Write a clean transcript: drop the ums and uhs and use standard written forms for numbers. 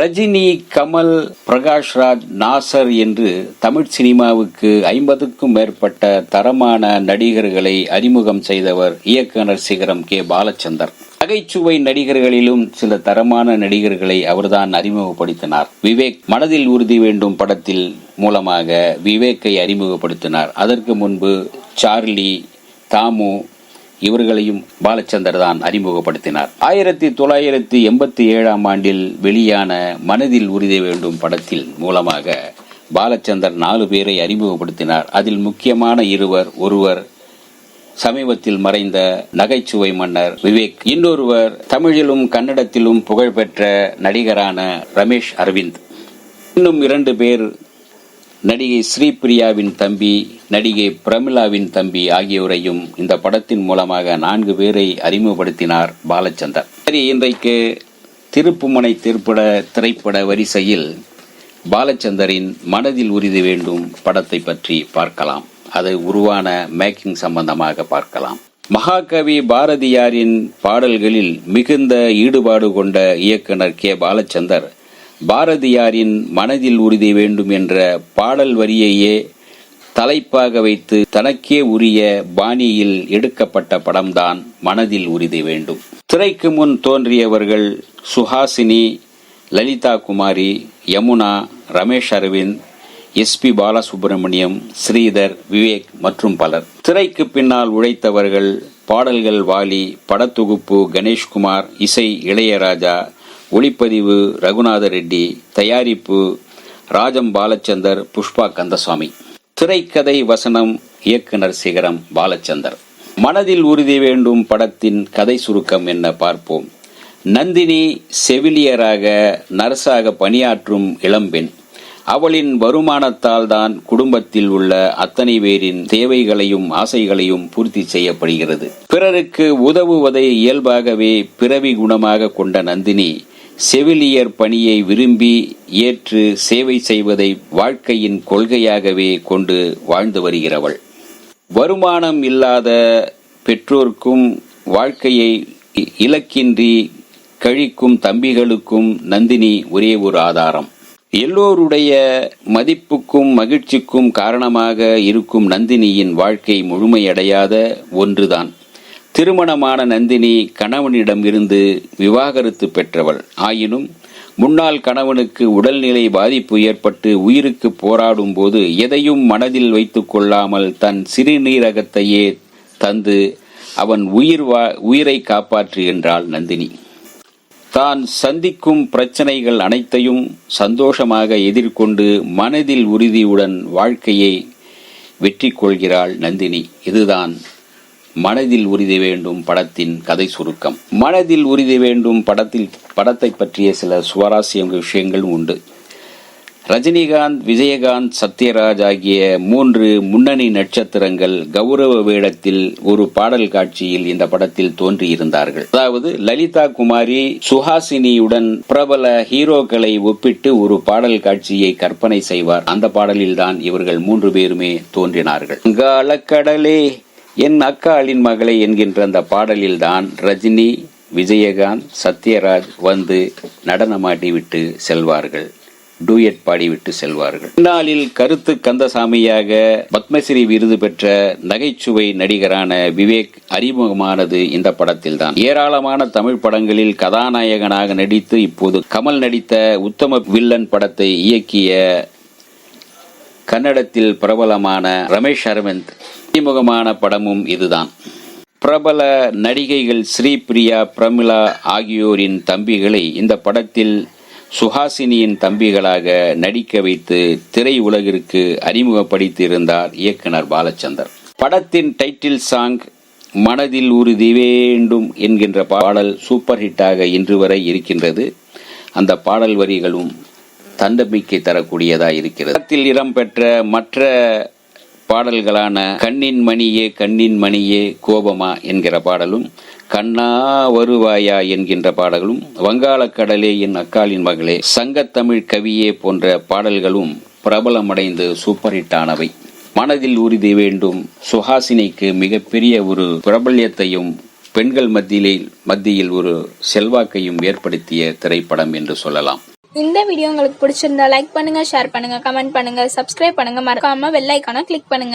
ரஜினி, கமல், பிரகாஷ்ராஜ், நாசர் என்று தமிழ் சினிமாவுக்கு 50க்கும் மேற்பட்ட தரமான நடிகர்களை அறிமுகம் செய்தவர் இயக்குனர் சிகரம் கே. பாலச்சந்தர். நகைச்சுவை நடிகர்களிலும் சில தரமான நடிகர்களை அவர்தான் அறிமுகப்படுத்தினார். விவேக் மனதில் உறுதி வேண்டும் படத்தில் மூலமாக விவேக்கை அறிமுகப்படுத்தினார். அதற்கு முன்பு சார்லி, தாமு இவர்களையும் பாலச்சந்தர் தான் அறிமுகப்படுத்தினார். 1987ஆம் ஆண்டில் வெளியான மனதில் உறுதி வேண்டும் படத்தில் மூலமாக பாலச்சந்தர் 4 பேரை அறிமுகப்படுத்தினார். அதில் முக்கியமான ஒருவர் சமீபத்தில் மறைந்த நகைச்சுவை மன்னர் விவேக், இன்னொருவர் தமிழிலும் கன்னடத்திலும் புகழ்பெற்ற நடிகரான ரமேஷ் அரவிந்த், இன்னும் 2 பேர் நடிகை ஸ்ரீபிரியாவின் தம்பி, நடிகை பிரமிளாவின் தம்பி ஆகியோரையும் இந்த படத்தின் மூலமாக 4 பேரை அறிமுகப்படுத்தினார் பாலச்சந்தர். சரி, இன்றைக்கு திருப்புமுனை திரைப்பட வரிசையில் பாலச்சந்தரின் மனதில் உறுதி வேண்டும் படத்தை பற்றி பார்க்கலாம். அது உருவான மேக்கிங் சம்பந்தமாக பார்க்கலாம். மகாகவி பாரதியாரின் பாடல்களில் மிகுந்த ஈடுபாடு கொண்ட இயக்குனர் கே. பாலச்சந்தர் பாரதியாரின் மனதில் உறுதி வேண்டும் என்ற பாடல் வரியையே தலைப்பாக வைத்து தனக்கே உரிய பாணியில் எடுக்கப்பட்ட படம்தான் மனதில் உறுதி வேண்டும். திரைக்கு முன் தோன்றியவர்கள் சுஹாசினி, லலிதா குமாரி, யமுனா, ரமேஷ் அரவிந்த், எஸ்.பி. பாலசுப்ரமணியம், ஸ்ரீதர், விவேக் மற்றும் பலர். திரைக்கு பின்னால் உழைத்தவர்கள் பாடல்கள் வாலி, படத்தொகுப்பு கணேஷ்குமார், இசை இளையராஜா, ஒளிப்பதிவு ரகுநாத ரெட்டி, தயாரிப்பு ராஜம் பாலச்சந்தர், புஷ்பா கந்தசாமி. திரைக்கதை வசனம் இயக்குனர் சிகரம் பாலச்சந்தர். மனதில் உறுதி வேண்டும் படத்தின் கதை சுருக்கம் என்ன பார்ப்போம். நந்தினி செவிலியராக நர்ஸாக பணியாற்றும் இளம்பெண். அவளின் வருமானத்தால் தான் குடும்பத்தில் உள்ள அத்தனை பேரின் தேவைகளையும் ஆசைகளையும் பூர்த்தி செய்யப்படுகிறது. பிறருக்கு உதவுவதை இயல்பாகவே பிறவி குணமாக கொண்ட நந்தினி செவிலியர் பணியை விரும்பி ஏற்று சேவை செய்வதை வாழ்க்கையின் கொள்கையாகவே கொண்டு வாழ்ந்து வருகிறவள். வருமானம் இல்லாத பெற்றோர்க்கும் வாழ்க்கையை இலக்கின்றி கழிக்கும் தம்பிகளுக்கும் நந்தினி ஒரே ஒரு ஆதாரம். எல்லோருடைய மதிப்புக்கும் மகிழ்ச்சிக்கும் காரணமாக இருக்கும் நந்தினியின் வாழ்க்கை முழுமையடையாத ஒன்றுதான். திருமணமான நந்தினி கணவனிடம் இருந்து விவாகரத்து பெற்றவள். ஆயினும் முன்னாள் கணவனுக்கு உடல்நிலை பாதிப்பு ஏற்பட்டு உயிருக்கு போராடும் போது எதையும் மனதில் வைத்துக் கொள்ளாமல் தன் சிறுநீரகத்தையே தந்து அவன் உயிரை காப்பாற்றுகின்றாள் நந்தினி. தான் சந்திக்கும் பிரச்சனைகள் அனைத்தையும் சந்தோஷமாக எதிர்கொண்டு மனதில் உறுதியுடன் வாழ்க்கையை வெற்றி கொள்கிறாள் நந்தினி. இதுதான் மனதில் உறுதி வேண்டும் படத்தின் கதை சுருக்கம். மனதில் உறுதி வேண்டும் படத்தை பற்றிய சில சுவாரஸ்ய விஷயங்கள் உண்டு. ரஜினிகாந்த், விஜயகாந்த், சத்யராஜ் ஆகிய 3 முன்னணி நட்சத்திரங்கள் கௌரவ வேடத்தில் ஒரு பாடல் காட்சியில் இந்த படத்தில் தோன்றியிருந்தார்கள். அதாவது லலிதா குமாரி சுஹாசினியுடன் பிரபல ஹீரோக்களை ஒப்பிட்டு ஒரு பாடல் காட்சியை கற்பனை செய்வார். அந்த பாடலில்தான் இவர்கள் 3 பேருமே தோன்றினார்கள். கடலே என் அக்காளின் மகளை என்கின்ற அந்த பாடலில்தான் ரஜினி, விஜயகாந்த், சத்யராஜ் வந்து நடனமாடி விட்டு செல்வார்கள், டூயட் பாடிவிட்டு செல்வார்கள். பின்னாளில் கருத்து கந்தசாமியாக பத்மஸ்ரீ விருது பெற்ற நகைச்சுவை நடிகரான விவேக் அறிமுகமானது இந்த படத்தில்தான். ஏராளமான தமிழ் படங்களில் கதாநாயகனாக நடித்து இப்போது கமல் நடித்த உத்தம வில்லன் படத்தை இயக்கிய கன்னடத்தில் பிரபலமான ரமேஷ் அரவிந்த் அறிமுகமான படமும் இதுதான். பிரபல நடிகைகள் ஸ்ரீபிரியா, பிரமிளா ஆகியோரின் தம்பிகளை இந்த படத்தில் சுஹாசினியின் தம்பிகளாக நடிக்க வைத்து திரை உலகிற்கு அறிமுகப்படுத்தியிருந்தார் இயக்குனர் பாலச்சந்தர். படத்தின் டைட்டில் சாங் மனதில் உறுதி வேண்டும் என்கின்ற பாடல் சூப்பர் ஹிட்டாக இன்று வரை இருக்கின்றது. அந்த பாடல் வரிகளும் தன்னம்பிக்கை தரக்கூடியதாக இருக்கிறது. படத்தில் இடம்பெற்ற மற்ற பாடல்களான கண்ணின் மணியே கோபமா என்கிற பாடலும், கண்ணா வருவாயா என்கின்ற பாடல்களும், வங்காளக்கடலே என் அக்காளின் மகளே, சங்கத்தமிழ் கவியே போன்ற பாடல்களும் பிரபலமடைந்து சூப்பர் ஹிட்டானவை. மனதில் உறுதி வேண்டும் சுஹாசினிக்கு மிகப்பெரிய ஒரு பிரபல்யத்தையும் பெண்கள் மத்தியில் ஒரு செல்வாக்கையும் ஏற்படுத்திய திரைப்படம் என்று சொல்லலாம். இந்த வீடியோ உங்களுக்கு பிடிச்சிருந்தா லைக் பண்ணுங்க, ஷேர் பண்ணுங்க, கமெண்ட் பண்ணுங்க, சப்ஸ்கிரைப் பண்ணுங்க, மறக்காம பெல் ஐகானை கிளிக் பண்ணுங்க.